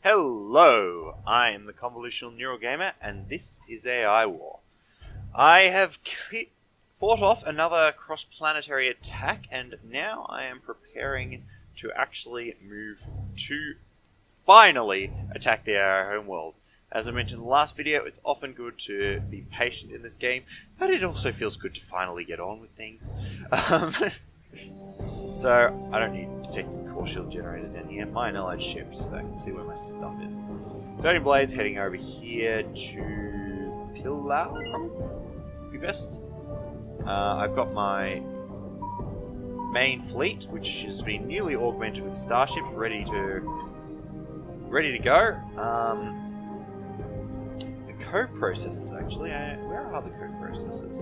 Hello, I am the Convolutional Neural Gamer, and this is AI War. I have fought off another cross-planetary attack, and now I am preparing to actually move to finally attack the AI homeworld. As I mentioned in the last video, it's often good to be patient in this game, but it also feels good to finally get on with things. So, I don't need detecting core shield generators down here. My allied ships, so I can see where my stuff is. Exodian Blade's heading over here to Pilau, probably be best. I've got my main fleet, which has been newly augmented with starships, ready to go. The co-processors, actually. Where are the co-processors?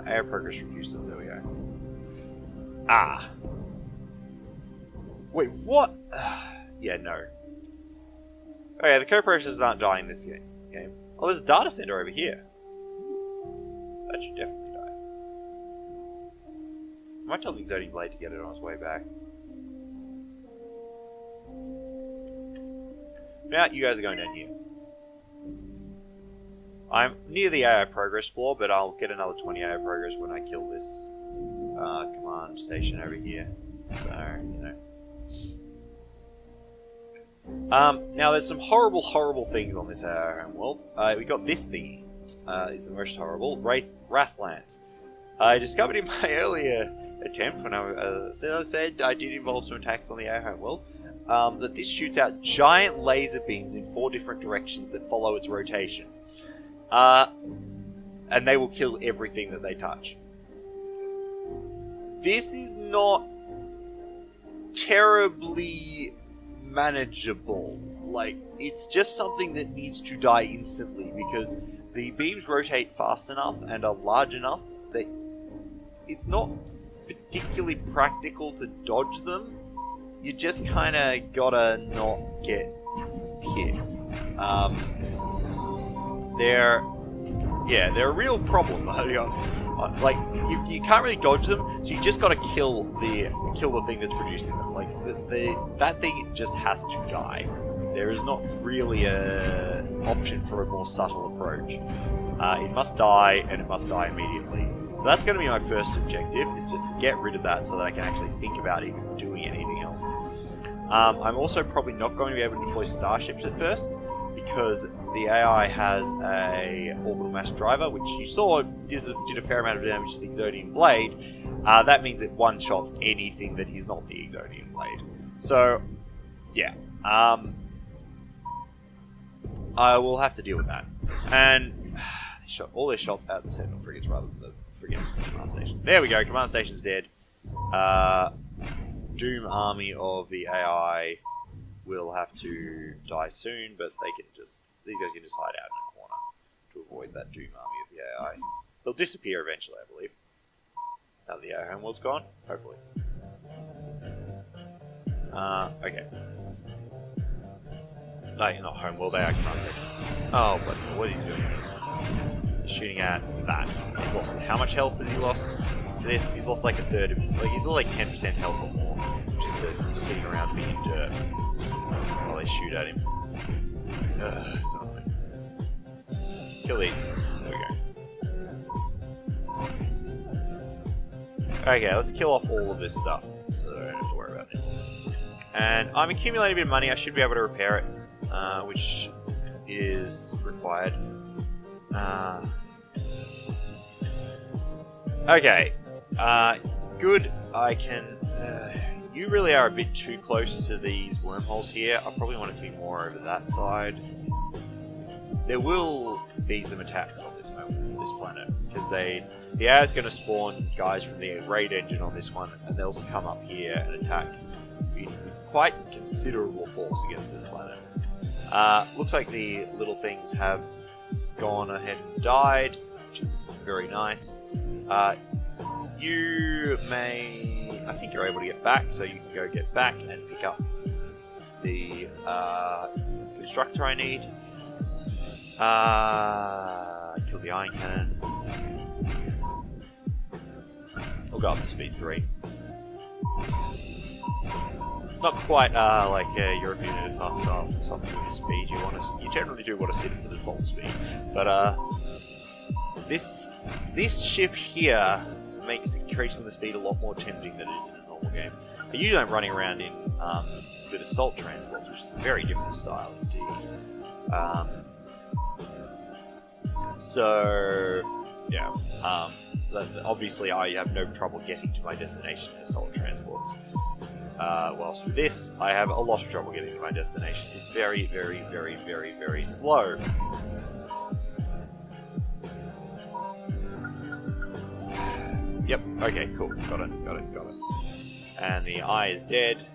Air progress reduces, there we go. Ah! Wait, what? Yeah, no. Okay, the co-processors aren't dying this game. Oh, there's a data center over here. That should definitely die. I might tell the Exodian Blade to get it on its way back. Now, you guys are going down here. I'm near the AI progress floor, but I'll get another 20 AI progress when I kill this command station over here. So, you know. Now, there's some horrible things on this AI homeworld. We got this thingy. It's the most horrible. Wrathlands. I discovered in my earlier attempt, when I said I did involve some attacks on the AI homeworld, that this shoots out giant laser beams in 4 different directions that follow its rotation. And they will kill everything that they touch. This is not terribly manageable. Like, it's just something that needs to die instantly because the beams rotate fast enough and are large enough that it's not particularly practical to dodge them. You just kind of gotta not get hit. They're a real problem. Like, you can't really dodge them, so you just gotta kill the thing that's producing them. Like, that thing just has to die. There is not really an option for a more subtle approach. It must die, and it must die immediately. So that's going to be my first objective, is just to get rid of that so that I can actually think about even doing anything else. I'm also probably not going to be able to deploy starships at first, because the AI has a orbital mass driver, which you saw did a fair amount of damage to the Exodian Blade. That means it one-shots anything that is not the Exodian Blade. So, yeah. I will have to deal with that. And they shot all their shots at the Sentinel frigates rather than the frigate command station. There we go, command station's dead. Doom army of the AI will have to die soon, but these guys can just hide out in a corner to avoid that Doom army of the AI. They'll disappear eventually, I believe. Now the AI homeworld's gone, hopefully. Okay. No, you're not homeworld, they are command station. Oh, but what are you doing? He's shooting at that. He's lost. How much health has he lost? To this, he's lost like a third of. Like, he's lost like 10% health or more, just to sitting around being dirt while they shoot at him. Son of a... Kill these. There we go. Okay, let's kill off all of this stuff, so that I don't have to worry about it. And I'm accumulating a bit of money. I should be able to repair it, which is required. Okay. Good. I can... you really are a bit too close to these wormholes here. I probably want it to be more over that side. There will be some attacks on this planet, because the AI is going to spawn guys from the raid engine on this one, and they'll come up here and attack with quite considerable force against this planet. Looks like the little things have gone ahead and died, which is very nice. You may... I think you're able to get back, so you can go get back and pick up the constructor I need. Kill the iron cannon. We'll go up to speed 3. Not quite like a European fast or something with speed. You generally do want to sit at the default speed, but this ship here makes increasing the speed a lot more tempting than it is in a normal game. But usually I'm running around in with assault transports, which is a very different style indeed. So yeah, obviously I have no trouble getting to my destination in assault transports. Whilst with this, I have a lot of trouble getting to my destination. It's very, very, very, very, very slow. Yep, okay, cool. Got it. And the eye is dead.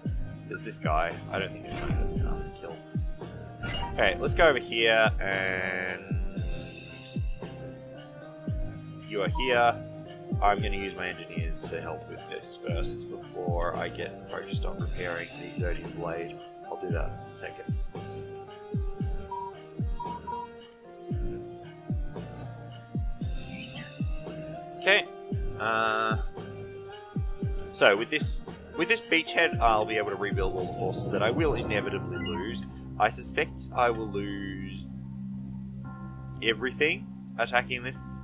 There's this guy. I don't think there's enough to kill. Okay, let's go over here, and you are here. I'm going to use my engineers to help with this first before I get focused on repairing the Exodian Blade. I'll do that in a second. Okay. So with this beachhead, I'll be able to rebuild all the forces that I will inevitably lose. I suspect I will lose everything attacking this.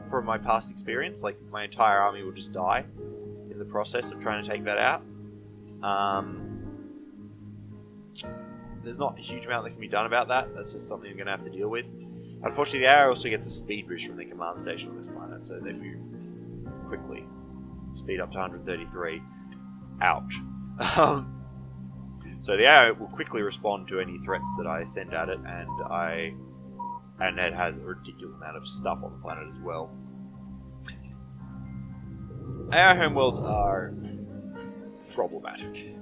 From my past experience, like my entire army will just die in the process of trying to take that out. There's not a huge amount that can be done about that. That's just something I'm going to have to deal with. Unfortunately, the arrow also gets a speed boost from the command station on this planet, so they move quickly. Speed up to 133. Ouch. So the arrow will quickly respond to any threats that I send at it, and it has a ridiculous amount of stuff on the planet as well. Our homeworlds are problematic.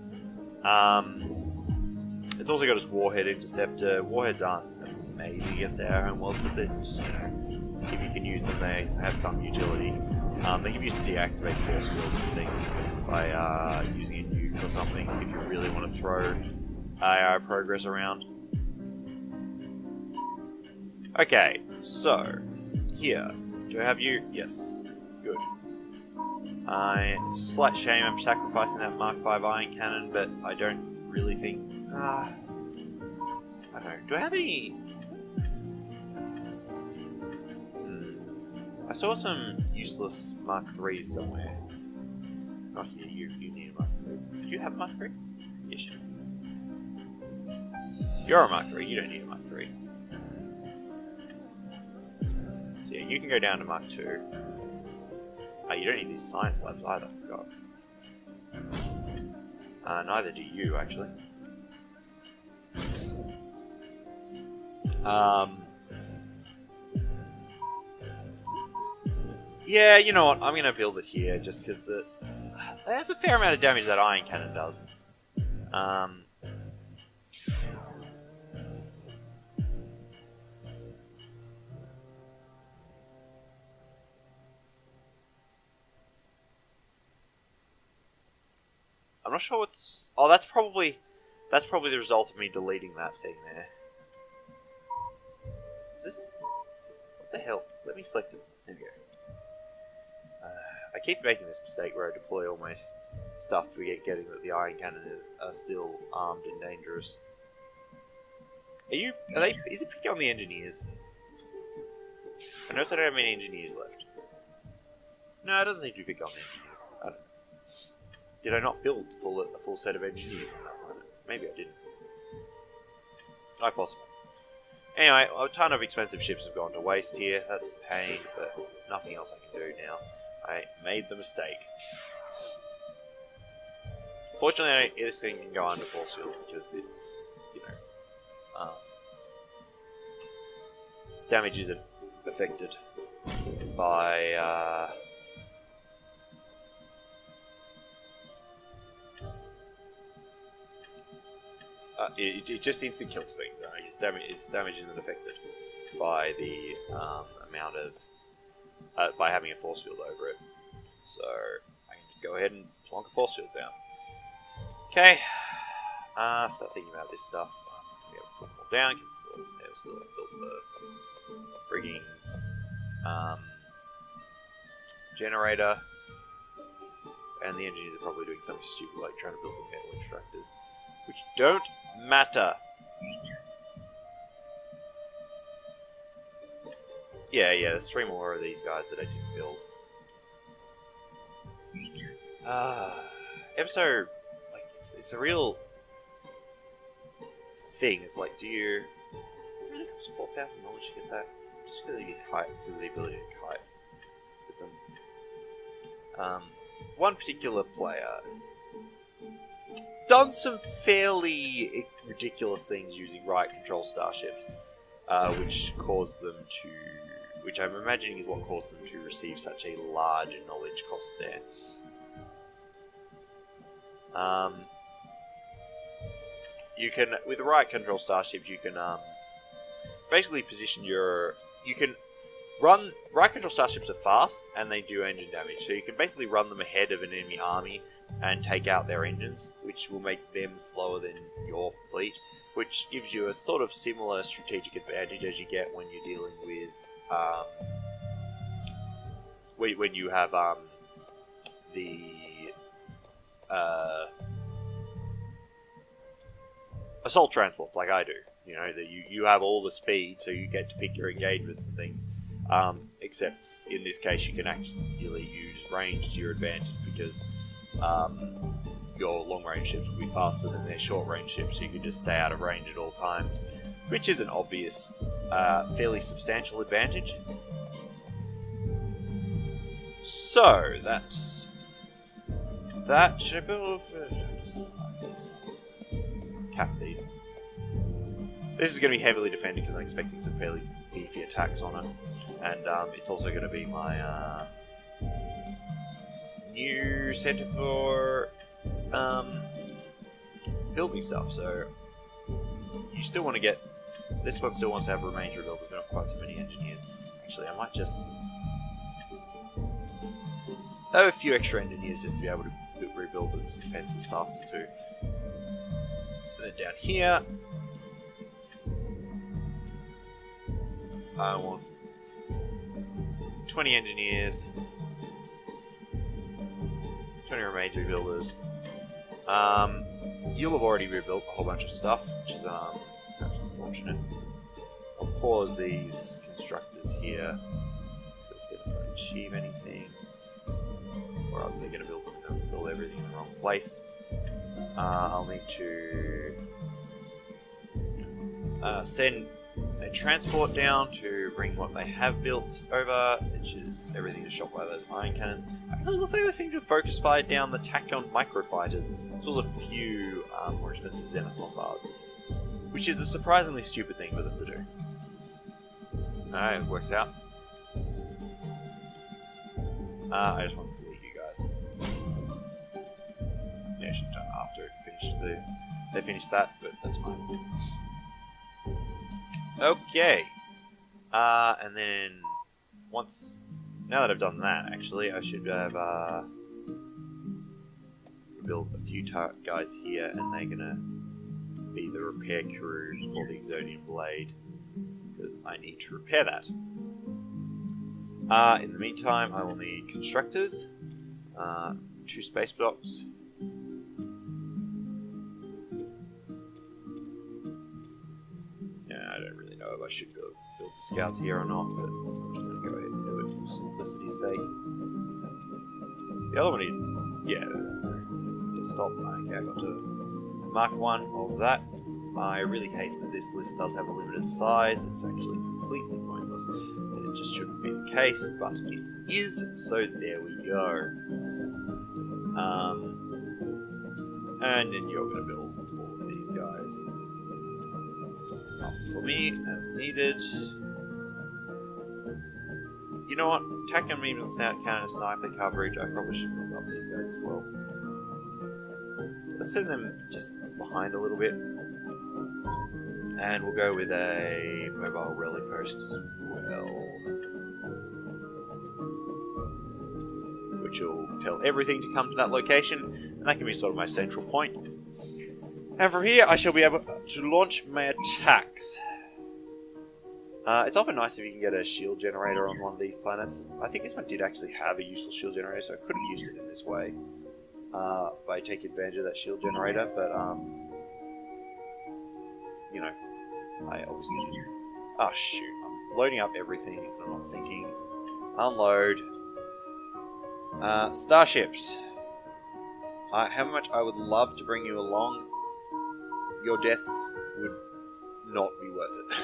It's also got its warhead interceptor. Warheads aren't amazing against our homeworld, but they're just, if you can use them, they have some utility. They can be used to deactivate force fields and things by using a nuke or something if you really want to throw AI progress around. Okay, so here, do I have you? Yes, good. It's a slight shame I'm sacrificing that Mark V iron cannon, but I don't really think. I don't know. Do I have any? I saw some useless Mark IIIs somewhere. Not here. You need a Mark III. Do you have a Mark III? Yes, you do. You're a Mark III. You don't need a Mark III. Yeah, you can go down to Mark II. You don't need these science labs either. God. Neither do you, actually. Yeah, you know what? I'm going to build it here just because there's a fair amount of damage that iron cannon does. I'm not sure what's... Oh, that's probably the result of me deleting that thing there. This... What the hell? Let me select it. There we go. I keep making this mistake where I deploy all my stuff to getting that the iron cannon are still armed and dangerous. Is it picking on the engineers? I notice I don't have any engineers left. No, it doesn't seem to be picking on the engineers. I don't know. Did I not build a full set of engineers on that planet? Maybe I didn't. Quite possible. Anyway, a ton of expensive ships have gone to waste here. That's a pain, but nothing else I can do now. I made the mistake. Fortunately, this thing can go under force field because it's, its damage isn't affected by, it just instant kills things. Its damage isn't affected by the amount of by having a force field over it. So I can just go ahead and plonk a force field down. Okay, start thinking about this stuff. I'm going to be able to put them all down. Can still build the frigging generator. And the engineers are probably doing something stupid like trying to build the metal extractors, which don't matter. Yeah, there's 3 more of these guys that I didn't build. Episode, like, it's a real thing. It's like, do you... It really costs 4,000 knowledge to get that? Just because you kite, with the ability to kite with them. One particular player has done some fairly ridiculous things using riot control starships, which caused them to... Which I'm imagining is what caused them to receive such a large knowledge cost there. You can, with the riot control starships, you can basically position your... You can run... Riot control starships are fast, and they do engine damage, so you can basically run them ahead of an enemy army and take out their engines, which will make them slower than your fleet, which gives you a sort of similar strategic advantage as you get when you're dealing with... when you have the assault transports like I do, you know, that you have all the speed, so you get to pick your engagements and things. Except in this case, you can actually use range to your advantage because your long range ships will be faster than their short range ships, so you can just stay out of range at all times, which is an obvious, fairly substantial advantage. So that's that. Should I build? Just cap these. This is going to be heavily defended because I'm expecting some fairly beefy attacks on it, and it's also going to be my new center for building stuff. So you still want to get. This one still wants to have a range rebuild, but not quite so many engineers. Actually, I might just have a few extra engineers just to be able to rebuild its defenses faster too. And then down here, I want 20 engineers, 20 range rebuilders. You'll have already rebuilt a whole bunch of stuff, which is perhaps unfortunate. I'll pause these constructors here because they don't achieve anything. Or are they going to build everything in the wrong place? I'll need to send a transport down to bring what they have built over, which is everything that's shot by those iron cannons. It looks like they seem to focus fire down the Tachyon microfighters, as well as a few more expensive Zenith bombards, which is a surprisingly stupid thing for them to do. Alright, it works out. I just want to delete you guys. Yeah, I should have done it after they finished that, but that's fine. Okay. And then now that I've done that, actually, I should have built a few guys here, and they're gonna be the repair crew for the Exodian Blade, because I need to repair that. In the meantime, I will need constructors, 2 space blocks. I don't really know if I should build the scouts here or not, but I'm just going to go ahead and do it for simplicity's sake. The other one, to stop. Okay, I got to mark 1 of that. I really hate that this list does have a limited size. It's actually completely pointless, and it just shouldn't be the case, but it is, so there we go. And then you're going to build all of these guys up for me as needed. You know what? Tachyon beam and cannon sniper coverage. I probably should build up these guys as well. Let's send them just behind a little bit. And we'll go with a mobile relay post as well, which will tell everything to come to that location, and that can be sort of my central point. And from here, I shall be able to launch my attacks. It's often nice if you can get a shield generator on one of these planets. I think this one did actually have a useful shield generator, so I could have used it in this way. By taking advantage of that shield generator, but, you know, I obviously didn't. Oh, shoot. I'm loading up everything, and I'm not thinking. Unload. Starships. How much I would love to bring you along. Your deaths would not be worth it.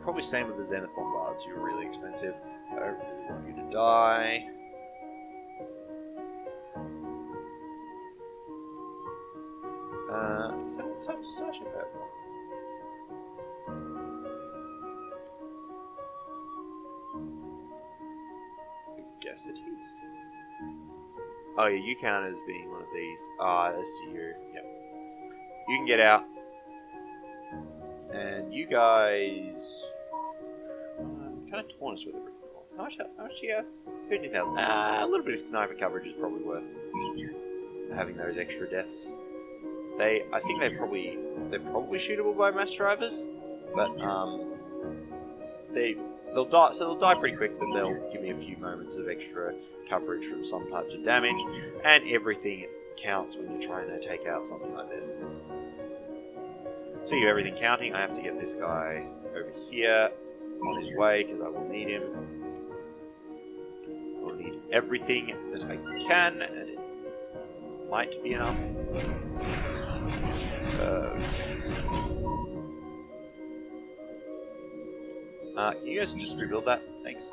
Probably same with the Zenith Bombards. You're really expensive. I don't really want you to die. Is that what type of starship I have? I guess it is. Oh yeah, you count as being one of these. That's you. Yep. You can get out. And you guys... kind of torn us with it. How much do you have? 15,000. A little bit of sniper coverage is probably worth having those extra deaths. I think they're probably shootable by mass drivers, but they'll die. So they'll die pretty quick, but they'll give me a few moments of extra coverage from some types of damage, and everything counts when you're trying to take out something like this. Speaking of everything counting, I have to get this guy over here on his way because I will need him. I will need everything that I can, and it might be enough. Can you guys just rebuild that? Thanks.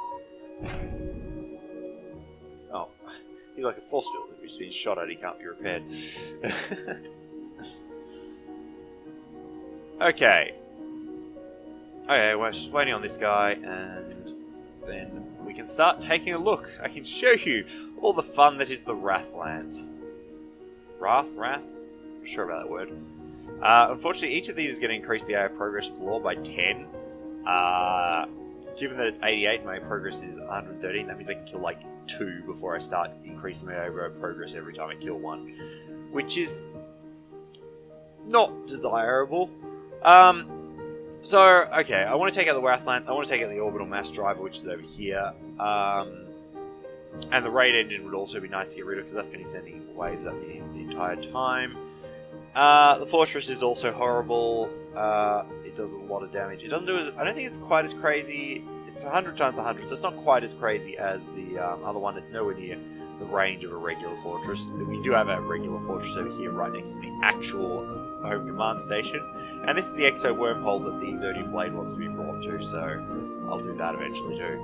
Oh, he's like a force field. If he's being shot at, he can't be repaired. Okay. Okay, we're just waiting on this guy, and then we can start taking a look. I can show you all the fun that is the Wrathlands. Wrath? I'm not sure about that word. Unfortunately, each of these is going to increase the AI progress floor by 10. Given that it's 88, my progress is 113, that means I can kill like 2 before I start increasing my overall progress every time I kill one. Which is not desirable. So, okay, I want to take out the Wrathlands, I want to take out the Orbital Mass Driver, which is over here. And the Raid Engine would also be nice to get rid of, because that's going to be sending waves at me the entire time. The Fortress is also horrible. It does a lot of damage. It doesn't do it. I don't think it's quite as crazy. It's 100 times 100, so it's not quite as crazy as the other one. It's nowhere near the range of a regular fortress. We do have a regular fortress over here right next to the actual home command station. And this is the Exo wormhole that the Exodian Blade wants to be brought to, so I'll do that eventually too.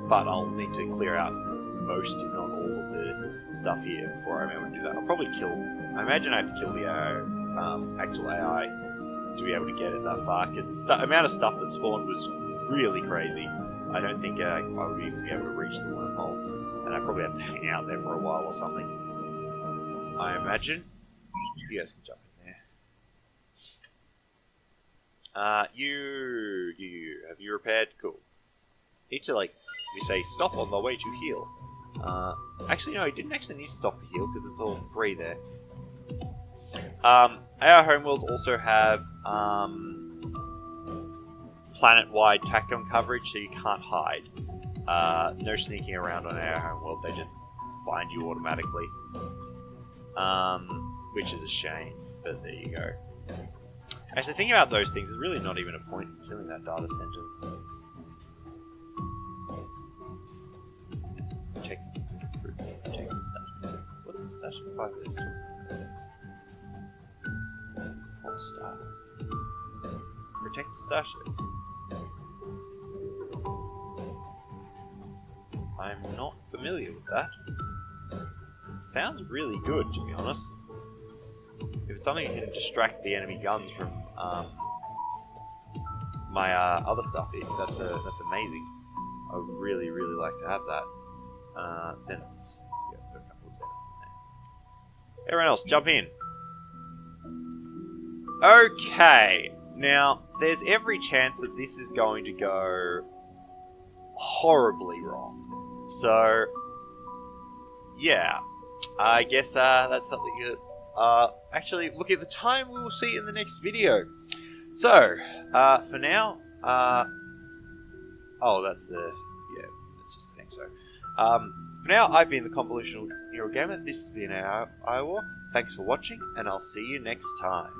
But I'll need to clear out most, if not all, of the stuff here before I'm able to do that. I'll probably kill... I imagine I have to kill the actual AI to be able to get it that far, because the amount of stuff that spawned was really crazy. I don't think I would even be able to reach the wormhole, and I'd probably have to hang out there for a while or something. I imagine. You guys can jump in there. You have you repaired? Cool. Need to, like, you say stop on the way to heal. Actually, no, you didn't actually need to stop to heal because it's all free there. Our homeworld also have planet-wide TACCOM coverage, so you can't hide. No sneaking around on our homeworld; they just find you automatically. Which is a shame, but there you go. Actually, thinking about those things, there's really not even a point in killing that data center. Check the station. What's the station 5 is? What star? Protect the starship. I'm not familiar with that. It sounds really good, to be honest. If it's something that can distract the enemy guns from my other stuff, that's amazing. I would really, really like to have that. Zeniths. Yeah, got a couple of Zeniths in there. Everyone else, jump in. Okay, now there's every chance that this is going to go horribly wrong. So, yeah, I guess that's something that actually, look at the time. We will see in the next video. So, for now, oh, that's the, yeah, that's just the thing. So, for now, I've been the Convolutional Neurogamer. This has been our Iowa. Thanks for watching, and I'll see you next time.